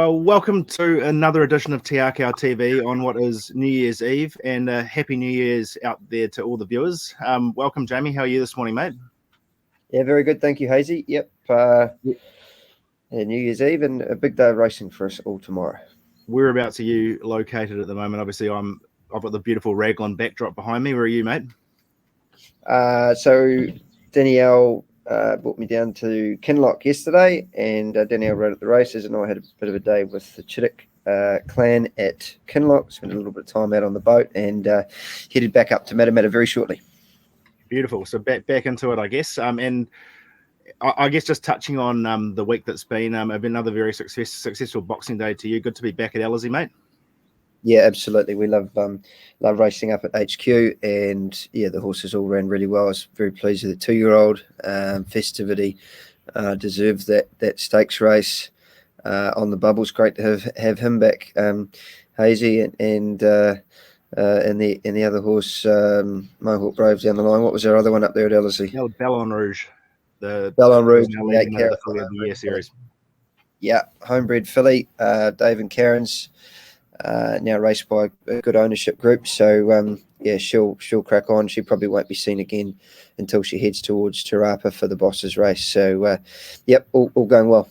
Well, welcome to another edition of AKAU TV on what is New Year's Eve, and Happy New Year's out there to all the viewers. Welcome, Jamie. How are you this morning, mate? Yeah, very good. Thank you, Hazy. Yep. New Year's Eve and a big day of racing for us all tomorrow. Whereabouts are you located at the moment? Obviously, I've got the beautiful Raglan backdrop behind me. Where are you, mate? So Danielle brought me down to Kinloch yesterday, and Danielle rode at the races, and I had a bit of a day with the Chittick clan at Kinloch. Spent a little bit of time out on the boat, and headed back up to Matamata very shortly. Beautiful. So back into it, I guess. And I guess just touching on the week that's been, another very successful Boxing Day to you. Good to be back at Ellerslie, mate. Yeah, absolutely. We love racing up at HQ, and yeah, the horses all ran really well. I was very pleased with the 2-year-old. Festivity deserved that stakes race on the bubbles. Great to have him back, Hazy, and the other horse, Mohawk Braves down the line. What was our other one up there at Ellerslie? Bellon Rouge. The Bellon Rouge, the filly of the year series. Yeah, homebred filly, Dave and Karen's. Now raced by a good ownership group, so yeah, she'll crack on. She probably won't be seen again until she heads towards Te Rapa for the Boss's race. So yep, all going well.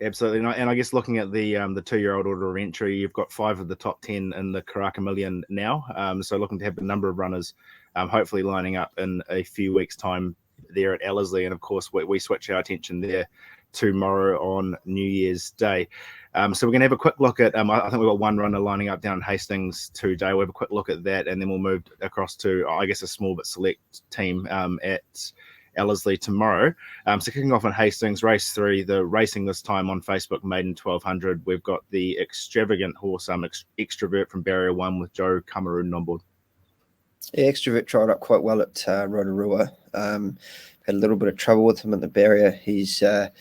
Absolutely, and I guess looking at the 2-year-old order of entry, you've got 5 of the top 10 in the Karaka Million now. So looking to have a number of runners, hopefully lining up in a few weeks' time there at Ellerslie, and of course we switch our attention there tomorrow on New Year's Day. So we're going to have a quick look at, I think we've got one runner lining up down in Hastings today. We'll have a quick look at that, and then we'll move across to, I guess, a small but select team at Ellerslie tomorrow. So kicking off on Hastings, race 3, the racing this time on Facebook, Maiden 1200. We've got the extravagant horse, Extrovert from Barrier 1 with Joe Cameroon on board. Yeah, Extrovert tried up quite well at Rotorua. Had a little bit of trouble with him at the barrier. He's a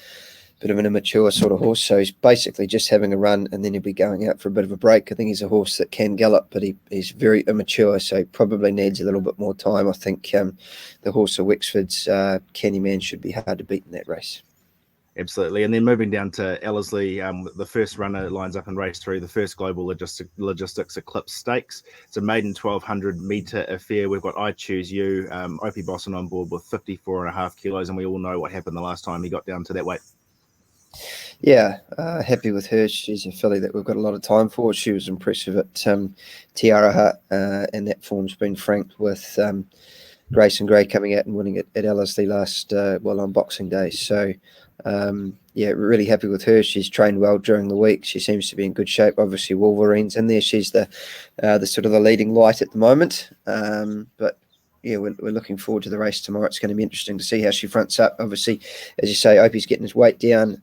bit of an immature sort of horse, so he's basically just having a run, and then he'll be going out for a bit of a break. I think he's a horse that can gallop, but he's very immature, so he probably needs a little bit more time. I think the horse of Wexford's Candyman should be hard to beat in that race. Absolutely. And then moving down to Ellerslie, the first runner lines up in race 3, the first Global Logistics Eclipse Stakes. It's a maiden 1,200 metre affair. We've got I Choose You, Opie Bosson on board with 54.5 kilos, and we all know what happened the last time he got down to that weight. Yeah, happy with her. She's a filly that we've got a lot of time for. She was impressive at Te Araha, and that form's been franked with Grayson Gray coming out and winning it at Ellerslie last, on Boxing Day. So, yeah, really happy with her. She's trained well during the week. She seems to be in good shape. Obviously, Wolverine's in there. She's the sort of the leading light at the moment. But yeah, we're looking forward to the race tomorrow. It's going to be interesting to see how she fronts up. Obviously, as you say, Opie's getting his weight down.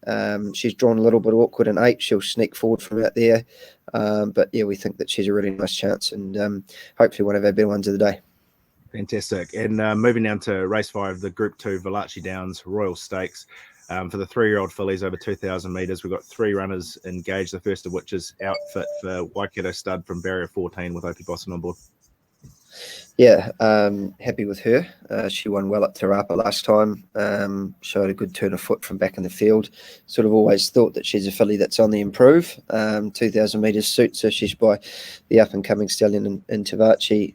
She's drawn a little bit awkward in 8. She'll sneak forward from out there. But yeah, we think that she's a really nice chance, and hopefully one of our better ones of the day. Fantastic. And moving down to race 5, the Group 2 Valachi Downs Royal Stakes. For the 3-year-old fillies over 2,000 metres, we've got 3 runners engaged, the first of which is Outfit for Waikato Stud from Barrier 14 with Opie Bosson on board. Yeah, happy with her. She won well at Te Rapa last time. Showed a good turn of foot from back in the field. Sort of always thought that she's a filly that's on the improve. 2,000 metres suits her. She's by the up-and-coming stallion in Tavachi,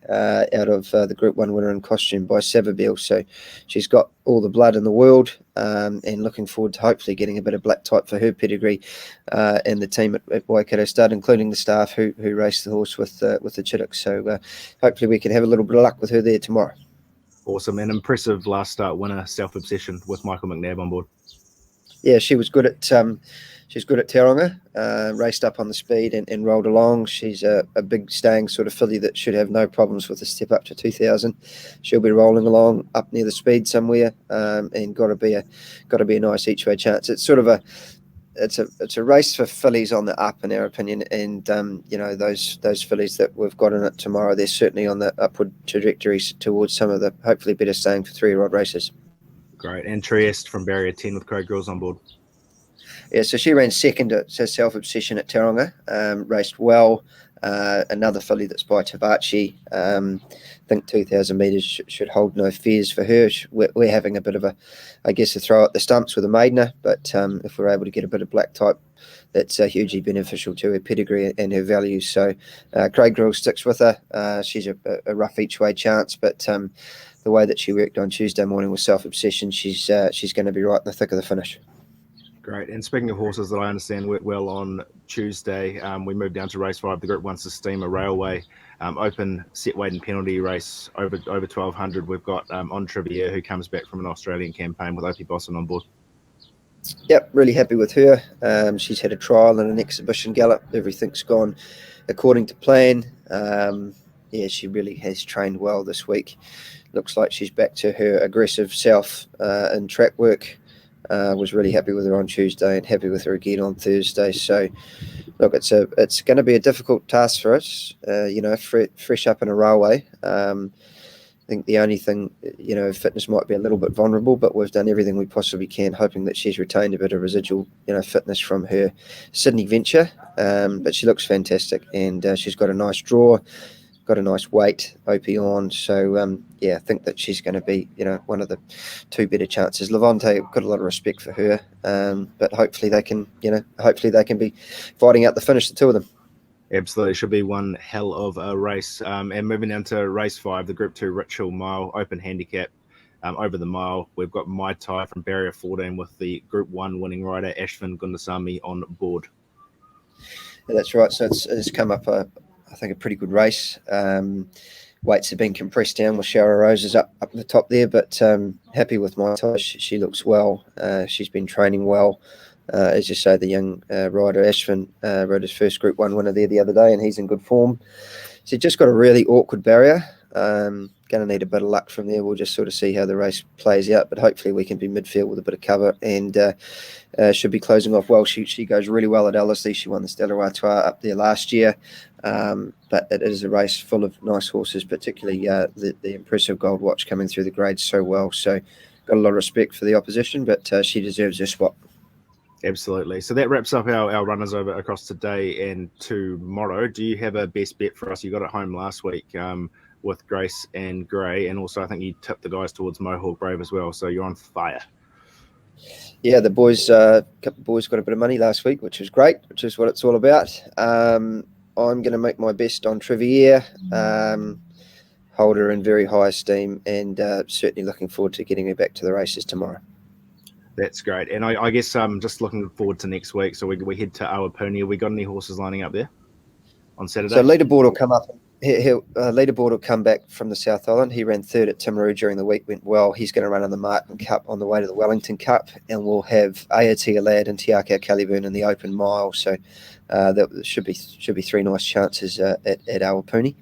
out of the Group 1 winner in costume by Savabeel. So she's got all the blood in the world, and looking forward to hopefully getting a bit of black type for her pedigree, and the team at Waikato Stud, including the staff who raced the horse with the Chittick. So hopefully we can have a little bit of luck with her there tomorrow. Awesome. And impressive last start winner, Self Obsession, with Michael McNabb on board. Yeah, she was good at Tauranga, raced up on the speed and rolled along. She's a big staying sort of filly that should have no problems with a step up to 2,000. She'll be rolling along up near the speed somewhere, and got to be a nice each way chance. It's sort of it's a race for fillies on the up, in our opinion, and those fillies that we've got in it tomorrow, they're certainly on the upward trajectory towards some of the hopefully better staying for 3-year-old races. Great. And Trieste from Barrier 10 with Craig Grills on board. Yeah, so she ran second at Self Obsession at Tauranga, raced well. Another filly that's by Tavachi. I think 2,000 metres should hold no fears for her. We're having a bit of a throw at the stumps with a maidener, but if we're able to get a bit of black type, it's hugely beneficial to her pedigree and her values. So Craig Grill sticks with her. She's a rough each way chance, but the way that she worked on Tuesday morning with Self Obsession, she's going to be right in the thick of the finish. Great. And speaking of horses that I understand worked well on Tuesday, we moved down to race 5, the Group 1 Steamer Railway open set weight and penalty race over 1200. We've got On Trivier, who comes back from an Australian campaign with Opie Bosson on board. Yep, really happy with her. She's had a trial and an exhibition gallop. Everything's gone according to plan. Yeah, she really has trained well this week. Looks like she's back to her aggressive self in track work. Was really happy with her on Tuesday and happy with her again on Thursday. So, look, it's going to be a difficult task for us. Fresh up in a railway. I think the only thing, fitness might be a little bit vulnerable, but we've done everything we possibly can, hoping that she's retained a bit of residual, fitness from her Sydney venture. But she looks fantastic, and she's got a nice draw, got a nice weight, OP on. So, I think that she's going to be, one of the two better chances. Levante, got a lot of respect for her, but hopefully they can be fighting out the finish, the two of them. Absolutely, should be one hell of a race. And moving down to race 5, the Group 2 Richhill Mile Open Handicap. Over the mile, we've got Mai Tai from Barrier 14 with the Group 1 winning rider Ashvin Gundasamy on board. Yeah, that's right. So it's come up, I think, a pretty good race. Weights have been compressed down with Shara Roses up the top there, but happy with Mai Tai. She looks well. She's been training well. As you say, the young rider Ashvin rode his first Group 1 winner there the other day, and he's in good form. So just got a really awkward barrier. Going to need a bit of luck from there. We'll just sort of see how the race plays out, but hopefully we can be midfield with a bit of cover, and should be closing off well. She goes really well at Ellerslie. She won the Stella Artois up there last year, but it is a race full of nice horses, particularly the impressive Gold Watch coming through the grades so well. So got a lot of respect for the opposition, but she deserves her spot. Absolutely. So that wraps up our runners over across today and tomorrow. Do you have a best bet for us? You got it home last week with Grace and Gray, and also I think you tipped the guys towards Mohawk Brave as well. So you're on fire. Yeah, the boys got a bit of money last week, which was great, which is what it's all about. I'm going to make my best on Trivier. Hold her in very high esteem, and certainly looking forward to getting her back to the races tomorrow. That's great. And I guess just looking forward to next week. So we head to Awapuni. Have we got any horses lining up there on Saturday? So leaderboard will come up. Leaderboard will come back from the South Island. He ran third at Timaru during the week, went well. He's going to run in the Martin Cup on the way to the Wellington Cup, and we'll have Aotea Lad and Te Akau Caliburn in the open mile. So that should be three nice chances at Awapuni.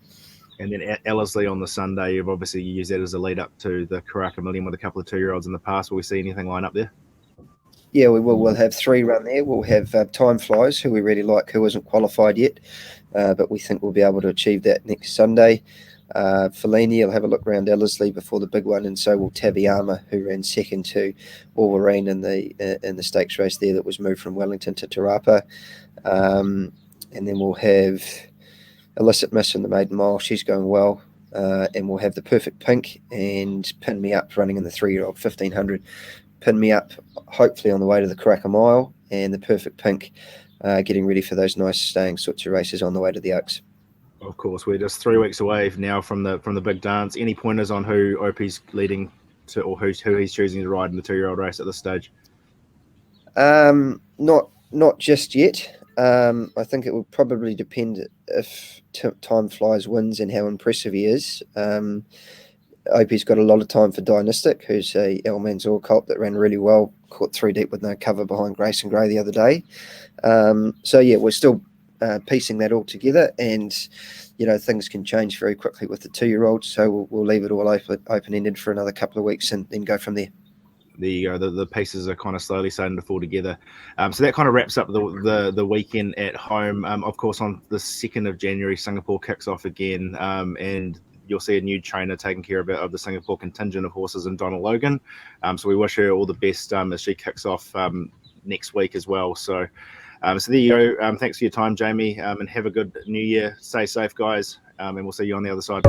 And then Ellerslie on the Sunday, you've obviously used that as a lead up to the Karaka Million with a couple of 2-year-olds in the past. Will we see anything line up there? Yeah, we will. We'll have 3 run there. We'll have Time Flies, who we really like, who isn't qualified yet, but we think we'll be able to achieve that next Sunday. Fellini will have a look around Ellerslie before the big one, and so will Tabiyama, who ran second to Wolverine in the stakes race there that was moved from Wellington to Te Rapa. And then we'll have Illicit Miss in the maiden mile. She's going well. And we'll have the Perfect Pink and Pin Me Up running in the 3-year-old 1500. Pin Me Up hopefully on the way to the Karaka Mile, and the Perfect Pink getting ready for those nice staying sorts of races on the way to the Oaks. Of course, we're just 3 weeks away now from the big dance. Any pointers on who OP's leading to, or who he's choosing to ride in the 2-year-old race at this stage? Not just yet. I think it will probably depend if Time Flies wins and how impressive he is. OP's got a lot of time for Dynastic, who's a El Manzoor colt that ran really well, caught 3 deep with no cover behind Grace and Gray the other day. So yeah, we're still piecing that all together, and things can change very quickly with the 2-year-olds. So we'll leave it all open-ended for another couple of weeks and then go from there. The pieces are kind of slowly starting to fall together. So that kind of wraps up the weekend at home. Of course, on the 2nd of January, Singapore kicks off again, and you'll see a new trainer taking care of the Singapore contingent of horses in Donna Logan. So we wish her all the best as she kicks off next week as well. So there you go. Thanks for your time, Jamie, and have a good new year. Stay safe, guys, and we'll see you on the other side.